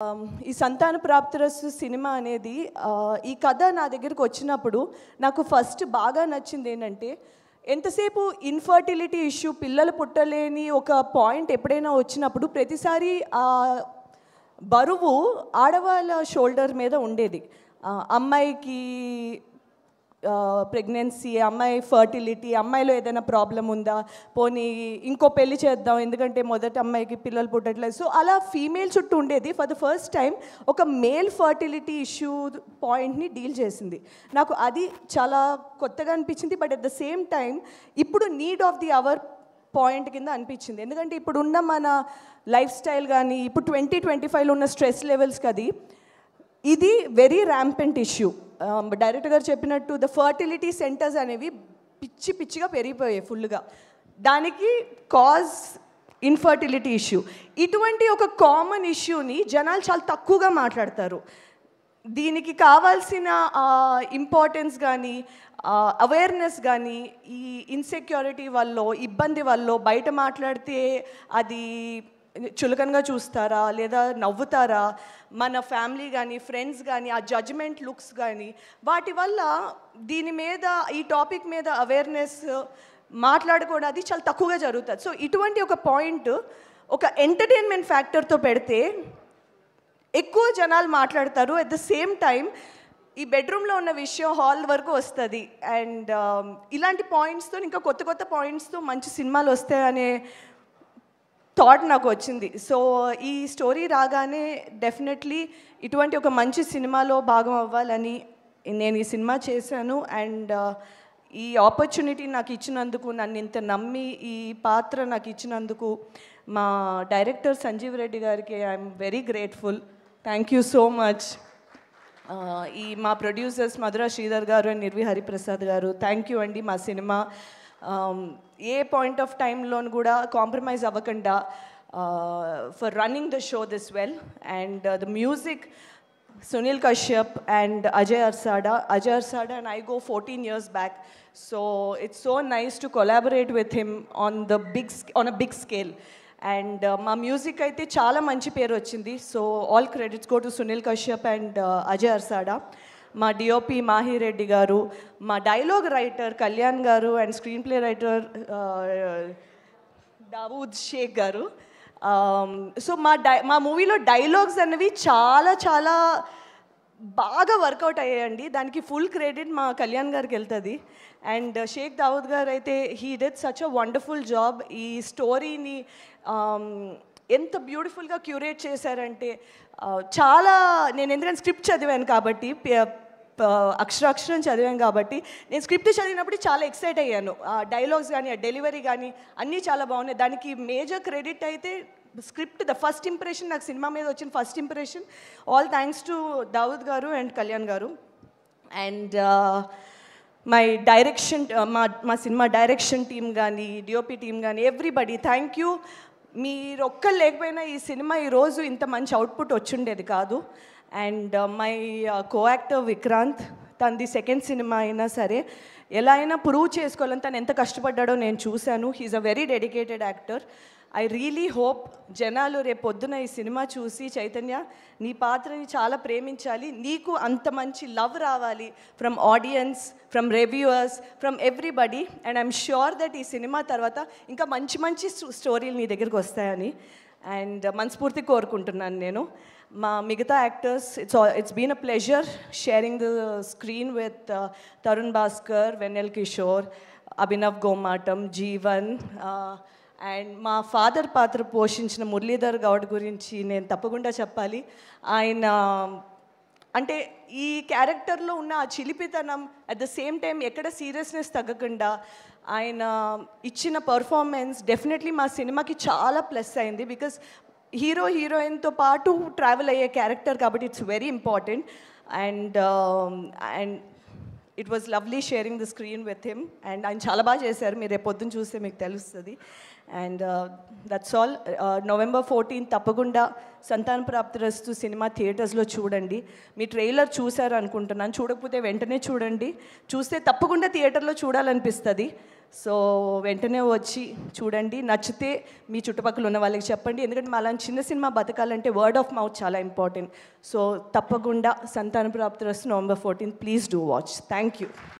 ఈ సంతాన ప్రాప్తిరస్తు సినిమా అనేది ఈ కథ నా దగ్గరికి వచ్చినప్పుడు నాకు ఫస్ట్ బాగా నచ్చింది ఏంటంటే ఎంతసేపు ఇన్ఫర్టిలిటీ ఇష్యూ పిల్లలు పుట్టలేని ఒక పాయింట్ ఎప్పుడైనా వచ్చినప్పుడు ప్రతిసారి బరువు ఆడవాళ్ళ షోల్డర్ మీద ఉండేది. అమ్మాయికి ప్రెగ్నెన్సీ, అమ్మాయి ఫర్టిలిటీ, అమ్మాయిలో ఏదైనా ప్రాబ్లం ఉందా, పోనీ ఇంకో పెళ్లి చేద్దాం ఎందుకంటే మొదటి అమ్మాయికి పిల్లలు పుట్టట్లేదు. సో అలా ఫీమేల్ చుట్టూ ఉండేది. ఫర్ ద ఫస్ట్ టైం ఒక మేల్ ఫర్టిలిటీ ఇష్యూ పాయింట్ని డీల్ చేసింది. నాకు అది చాలా కొత్తగా అనిపించింది. But at the same time ఇప్పుడు need of the hour point కింద అనిపించింది. ఎందుకంటే ఇప్పుడున్న మన లైఫ్ స్టైల్ కానీ ఇప్పుడు 2025లో ఉన్న స్ట్రెస్ లెవెల్స్కి ఇది వెరీ ర్యాంపెంట్ ఇష్యూ. డైరెక్టర్ గారు చెప్పినట్టు ద ఫర్టిలిటీ సెంటర్స్ అనేవి పిచ్చిగా పెరిగిపోయాయి ఫుల్గా. దానికి కాజ్ ఇన్ఫర్టిలిటీ ఇష్యూ. ఇటువంటి ఒక కామన్ ఇష్యూని జనాలు చాలా తక్కువగా మాట్లాడతారు. దీనికి కావాల్సిన ఇంపార్టెన్స్ కానీ అవేర్నెస్ కానీ ఈ ఇన్సెక్యూరిటీ వల్ల, ఇబ్బంది వల్ల బయట మాట్లాడితే అది చులకనగా చూస్తారా లేదా నవ్వుతారా, మన ఫ్యామిలీ కానీ ఫ్రెండ్స్ కానీ ఆ జడ్జ్మెంట్ లుక్స్ కానీ వాటి వల్ల దీని మీద ఈ టాపిక్ మీద అవేర్నెస్ మాట్లాడుకోవడం అది చాలా తక్కువగా జరుగుతుంది. సో ఇటువంటి ఒక పాయింట్ ఒక ఎంటర్టైన్మెంట్ ఫ్యాక్టర్తో పెడితే ఎక్కువ జనాలు మాట్లాడతారు. అట్ ద సేమ్ టైం ఈ బెడ్రూమ్లో ఉన్న విషయం హాల్ వరకు వస్తుంది. అండ్ ఇలాంటి పాయింట్స్తో ఇంకా కొత్త పాయింట్స్తో మంచి సినిమాలు వస్తాయనే థాట్ నాకు వచ్చింది. సో ఈ స్టోరీ రాగానే డెఫినెట్లీ ఇటువంటి ఒక మంచి సినిమాలో భాగం అవ్వాలని నేను ఈ సినిమా చేశాను. అండ్ ఈ ఆపర్చునిటీ నాకు ఇచ్చినందుకు, నన్ను ఇంత నమ్మి ఈ పాత్ర నాకు ఇచ్చినందుకు మా డైరెక్టర్ సంజీవ్ రెడ్డి గారికి I'm very grateful. Thank you so much. ఈ మా ప్రొడ్యూసర్స్ మధుర శ్రీధర్ గారు అండ్ నిర్వి హరిప్రసాద్ గారు, థ్యాంక్ యూ అండి. మా సినిమా ఏ పాయింట్ ఆఫ్ టైంలోను కూడా కాంప్రమైజ్ అవ్వకుండా for running the show this well. And the music Sunil Kashyap and Ajay Arsada and I go 14 years back. So it's so nice to collaborate with him on a big scale. And మా music అయితే చాలా మంచి పేరు వచ్చింది. So all credits go to Sunil Kashyap and Ajay Arsada. మా DOP Mahireddy garu, మా dialogue writer Kalyan garu and screenplay writer Dawood Shaikh garu. So మా మూవీలో డైలాగ్స్ అనేవి చాలా బాగా వర్కౌట్ అయ్యాయండి. దానికి ఫుల్ క్రెడిట్ మా కళ్యాణ్ గారికి వెళ్తుంది. అండ్ షేక్ దావూద్ గారు అయితే he did such a wonderful job. ఈ స్టోరీని ఎంత బ్యూటిఫుల్గా క్యూరేట్ చేశారంటే చాలా, నేను ఎందుకంటే స్క్రిప్ట్ చదివాను కాబట్టి, అక్షరం చదివాను కాబట్టి నేను స్క్రిప్ట్ చదివినప్పుడు చాలా ఎక్సైట్ అయ్యాను. డైలాగ్స్ కానీ డెలివరీ కానీ అన్నీ చాలా బాగున్నాయి. దానికి మేజర్ క్రెడిట్ అయితే స్క్రిప్ట్, ద ఫస్ట్ ఇంప్రెషన్, నాకు సినిమా మీద వచ్చిన first impression all thanks to Dawood గారు and Kalyan garu. And my direction, మా సినిమా డైరెక్షన్ టీమ్ కానీ డిఓపి టీమ్ కానీ ఎవ్రీబడి థ్యాంక్ యూ. మీరు ఒక్కరు లేకపోయినా ఈ సినిమా ఈరోజు ఇంత మంచి అవుట్పుట్ వచ్చిండేది కాదు. And my co actor Vikrant, తనది సెకండ్ సినిమా అయినా సరే ఎలా అయినా ప్రూవ్ చేసుకోవాలని తను ఎంత కష్టపడ్డాడో నేను చూశాను. He's a very dedicated actor. I really hope జనాలు రేపు పొద్దున ఈ సినిమా చూసి చైతన్య నీ పాత్రని చాలా ప్రేమించాలి, నీకు అంత మంచి లవ్ రావాలి from audience, from reviewers, from everybody. And I'm sure that ఈ సినిమా తర్వాత ఇంకా మంచి స్టోరీలు నీ దగ్గరికి వస్తాయని అండ్ మనస్ఫూర్తి కోరుకుంటున్నాను నేను. మా మిగతా actors, it's been a pleasure sharing the screen with Tarun Bhaskar, Vennela Kishore, Abhinav Gomatam, Jeevan. And మా ఫాదర్ పాత్ర పోషించిన మురళీధర్ గౌడ్ గురించి నేను తప్పకుండా చెప్పాలి. ఆయన అంటే ఈ క్యారెక్టర్లో ఉన్న ఆ చిలిపితనం, అట్ ద సేమ్ టైం ఎక్కడ సీరియస్నెస్ తగ్గకుండా ఆయన ఇచ్చిన పర్ఫార్మెన్స్ డెఫినెట్లీ మా సినిమాకి చాలా ప్లస్ అయింది. బికాస్ హీరోయిన్తో పాటు ట్రావెల్ అయ్యే క్యారెక్టర్ కాబట్టి it's very important. And it was lovely sharing the screen with him. And ఆయన చాలా బాగా చేశారు, మీరు రేపు పొద్దున్న చూస్తే మీకు తెలుస్తుంది. And that's all. November 14 తప్పకుండా సంతాన ప్రాప్తిరస్తు సినిమా థియేటర్స్లో చూడండి. మీ ట్రైలర్ చూశారు అనుకుంటున్నాను, చూడకపోతే వెంటనే చూడండి. చూస్తే తప్పకుండా థియేటర్లో చూడాలనిపిస్తుంది. సో వెంటనే వచ్చి చూడండి, నచ్చితే మీ చుట్టుపక్కల ఉన్న వాళ్ళకి చెప్పండి. ఎందుకంటే మా అలాంటి చిన్న సినిమా బతకాలంటే వర్డ్ ఆఫ్ మౌత్ చాలా ఇంపార్టెంట్. సో తప్పకుండా సంతాన ప్రాప్తి రస్తు November 14th. Please do watch. Thank you.